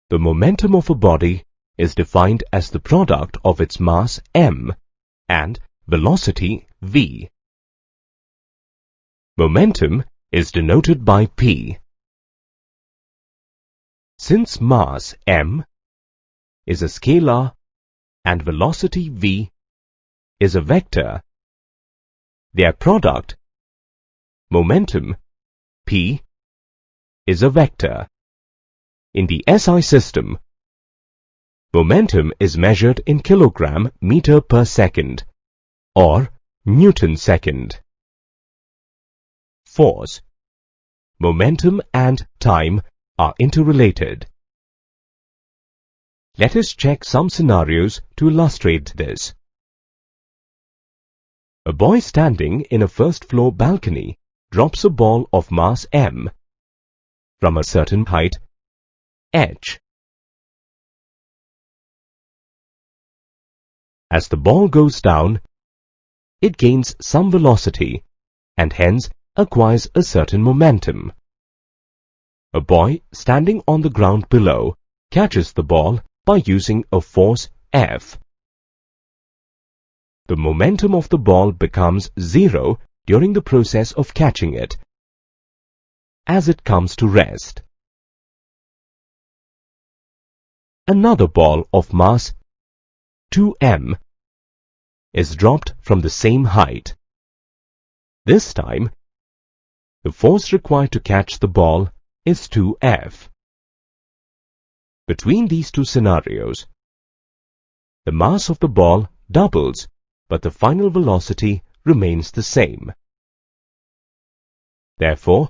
The momentum of a body is defined as the product of its mass m and velocity v. Momentum is denoted by P. Since mass m is a scalar and velocity v is a vector, their product, momentum p, is a vector. In the SI system, momentum is measured in kilogram meter per second or Newton second. Force, momentum and time are interrelated. Let us check some scenarios to illustrate this. A boy standing in a first-floor balcony drops a ball of mass m from a certain height h. As the ball goes down, it gains some velocity and hence acquires a certain momentum. A boy standing on the ground below catches the ball by using a force F. The momentum of the ball becomes zero during the process of catching it, as it comes to rest. Another ball of mass 2m is dropped from the same height. This time, the force required to catch the ball is 2F. Between these two scenarios, the mass of the ball doubles, but the final velocity remains the same. Therefore,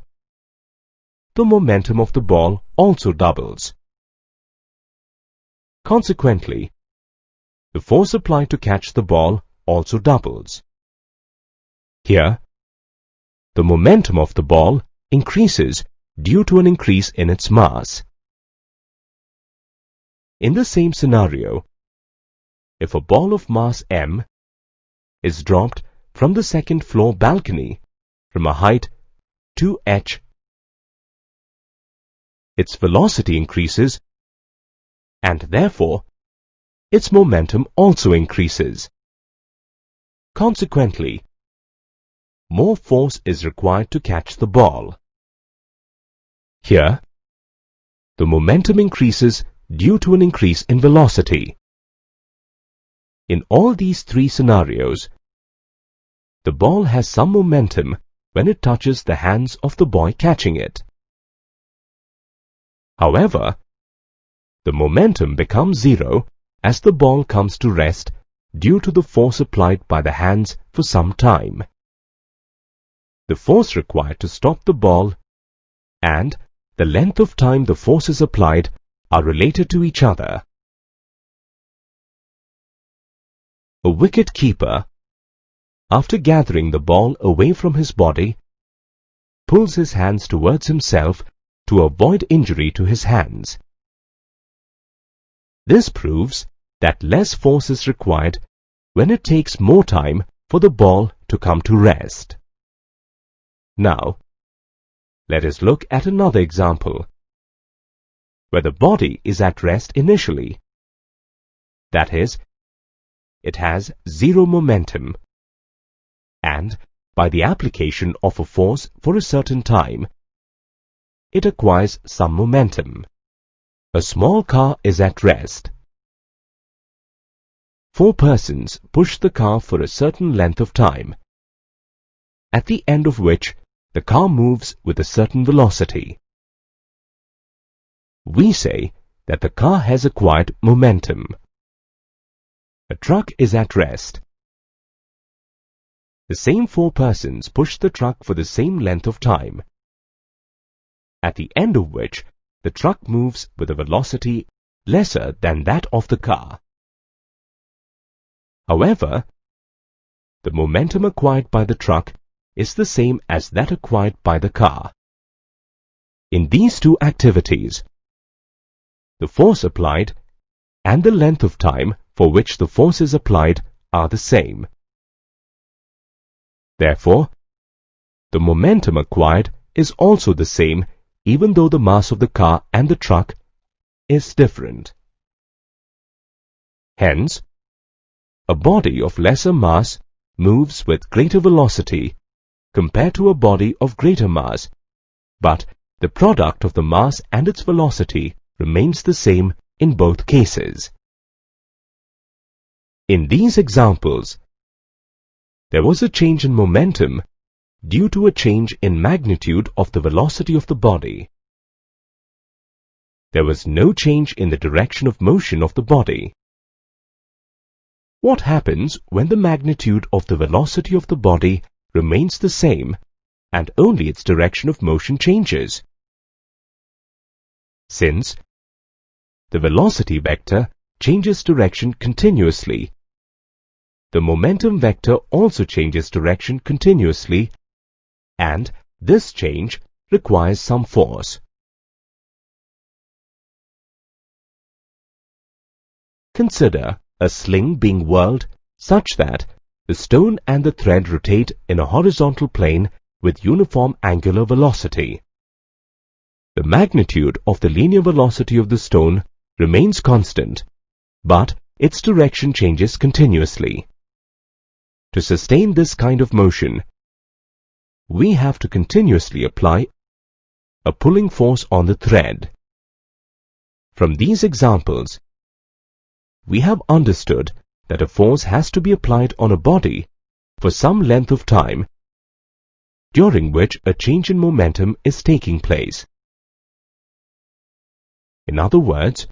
the momentum of the ball also doubles. Consequently, the force applied to catch the ball also doubles. Here, the momentum of the ball increases due to an increase in its mass. In the same scenario, if a ball of mass m is dropped from the second-floor balcony from a height 2h, its velocity increases and therefore its momentum also increases. Consequently, more force is required to catch the ball. Here, the momentum increases due to an increase in velocity. In all these three scenarios, the ball has some momentum when it touches the hands of the boy catching it. However, the momentum becomes zero as the ball comes to rest due to the force applied by the hands for some time. The force required to stop the ball and the length of time the force is applied are related to each other. A wicket keeper, after gathering the ball away from his body, pulls his hands towards himself to avoid injury to his hands. This proves that less force is required when it takes more time for the ball to come to rest. Now, let us look at another example, where the body is at rest initially. That is, it has zero momentum, and by the application of a force for a certain time, it acquires some momentum. A small car is at rest. 4 persons push the car for a certain length of time, at the end of which the car moves with a certain velocity. We say that the car has acquired momentum. A truck is at rest. The same 4 persons push the truck for the same length of time, at the end of which the truck moves with a velocity lesser than that of the car. However, the momentum acquired by the truck is the same as that acquired by the car. In these two activities, the force applied and the length of time for which the force is applied are the same. Therefore, the momentum acquired is also the same even though the mass of the car and the truck is different. Hence, a body of lesser mass moves with greater velocity compared to a body of greater mass, but the product of the mass and its velocity remains the same in both cases. In these examples, there was a change in momentum due to a change in magnitude of the velocity of the body. There was no change in the direction of motion of the body. What happens when the magnitude of the velocity of the body remains the same and only its direction of motion changes? Since the velocity vector changes direction continuously, the momentum vector also changes direction continuously, and this change requires some force. Consider a sling being whirled such that the stone and the thread rotate in a horizontal plane with uniform angular velocity. The magnitude of the linear velocity of the stone remains constant, but its direction changes continuously. To sustain this kind of motion, we have to continuously apply a pulling force on the thread. From these examples, we have understood that a force has to be applied on a body for some length of time, during which a change in momentum is taking place. In other words,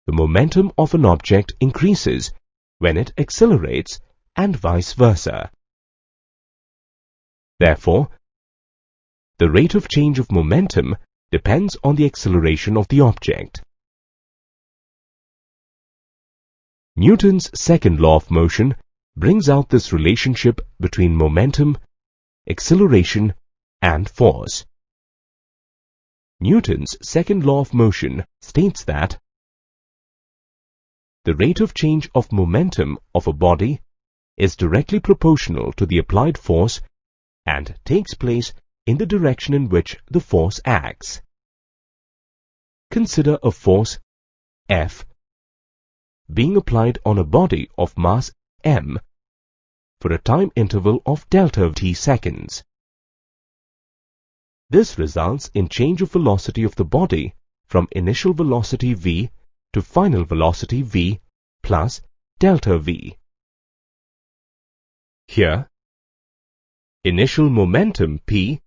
the momentum of an object increases when it accelerates and vice versa. Therefore, the rate of change of momentum depends on the acceleration of the object. Newton's second law of motion brings out this relationship between momentum, acceleration, and force. Newton's second law of motion states that the rate of change of momentum of a body is directly proportional to the applied force and takes place in the direction in which the force acts. Consider a force F being applied on a body of mass m for a time interval of delta t seconds. This results in change of velocity of the body from initial velocity v to final velocity v plus delta v. Here, initial momentum p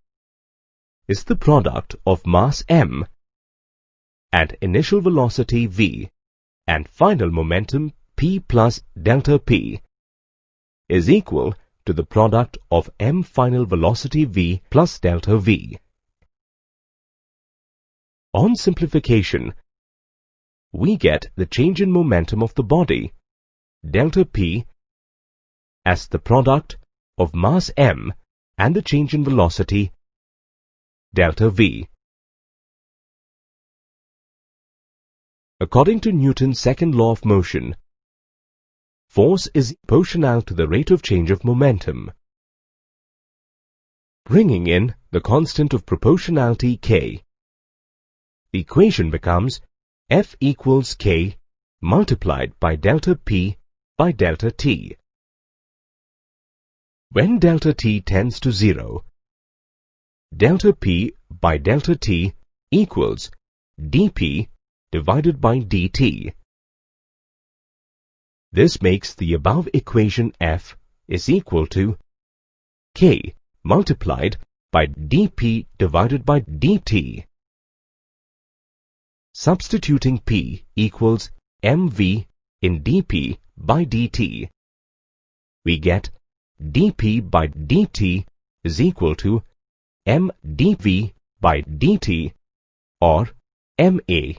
is the product of mass m and initial velocity v, and final momentum p plus delta p is equal to the product of m final velocity v plus delta v. On simplification, we get the change in momentum of the body, delta p, as the product of mass m and the change in velocity, delta v. According to Newton's second law of motion, force is proportional to the rate of change of momentum. Bringing in the constant of proportionality k, the equation becomes F equals k multiplied by delta p by delta t. When delta t tends to 0, delta p by delta t equals dp divided by dt. This makes the above equation F is equal to k multiplied by dp divided by dt. Substituting p equals mv in dp by dt, we get dp by dt is equal to mdv by dt, or ma,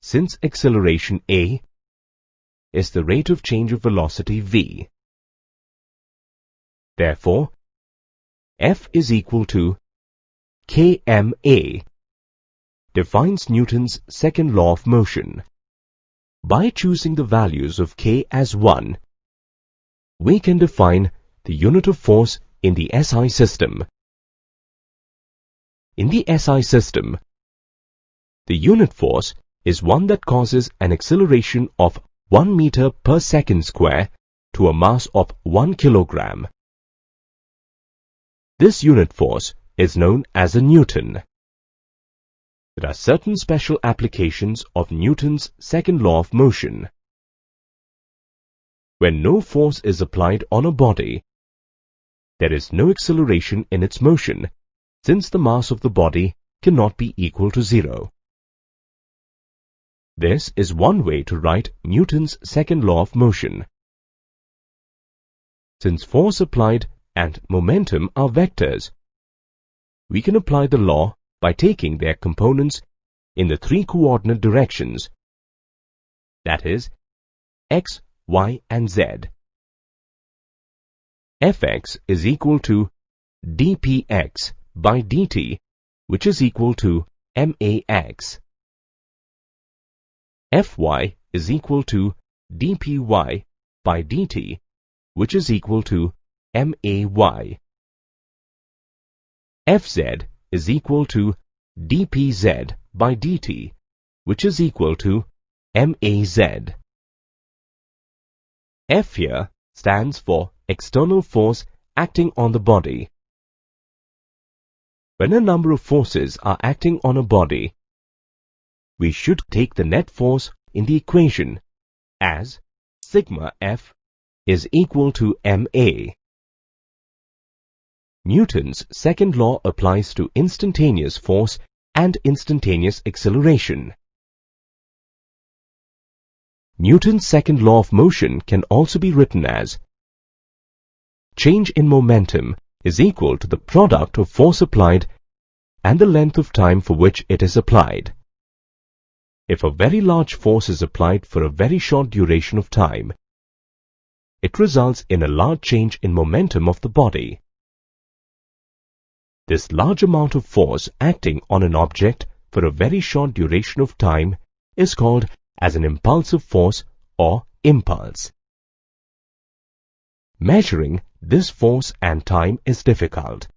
since acceleration a is the rate of change of velocity v. Therefore, F is equal to kma, defines Newton's second law of motion. By choosing the values of k as 1, we can define the unit of force in the SI system. In the SI system, the unit force is one that causes an acceleration of 1 meter per second square to a mass of 1 kilogram. This unit force is known as a Newton. There are certain special applications of Newton's second law of motion. When no force is applied on a body, there is no acceleration in its motion, since the mass of the body cannot be equal to 0. This is one way to write Newton's second law of motion. Since force applied and momentum are vectors, we can apply the law by taking their components in the 3 coordinate directions, that is, x, y and z. Fx is equal to dpx by dt, which is equal to max. Fy is equal to dpy by dt, which is equal to may. Fz is equal to dpz by dt, which is equal to maz. F here stands for external force acting on the body. When a number of forces are acting on a body, we should take the net force in the equation as sigma F is equal to ma. Newton's second law applies to instantaneous force and instantaneous acceleration. Newton's second law of motion can also be written as change in momentum is equal to the product of force applied and the length of time for which it is applied. If a very large force is applied for a very short duration of time, it results in a large change in momentum of the body. This large amount of force acting on an object for a very short duration of time is called as an impulsive force or impulse. Measuring this force and time is difficult.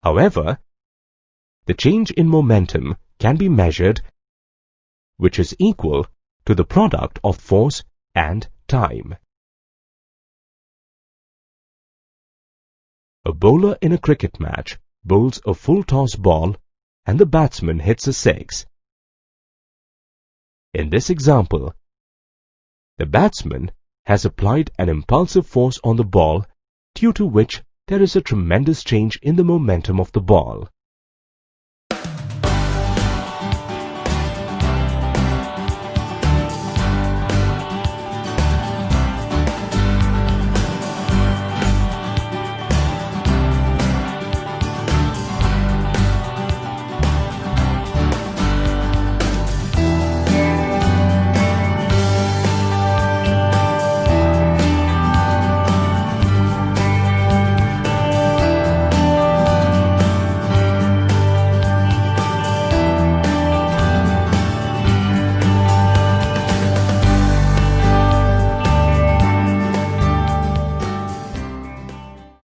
However, the change in momentum can be measured, which is equal to the product of force and time. A bowler in a cricket match bowls a full toss ball and the batsman hits a 6. In this example, the batsman has applied an impulsive force on the ball, due to which there is a tremendous change in the momentum of the ball.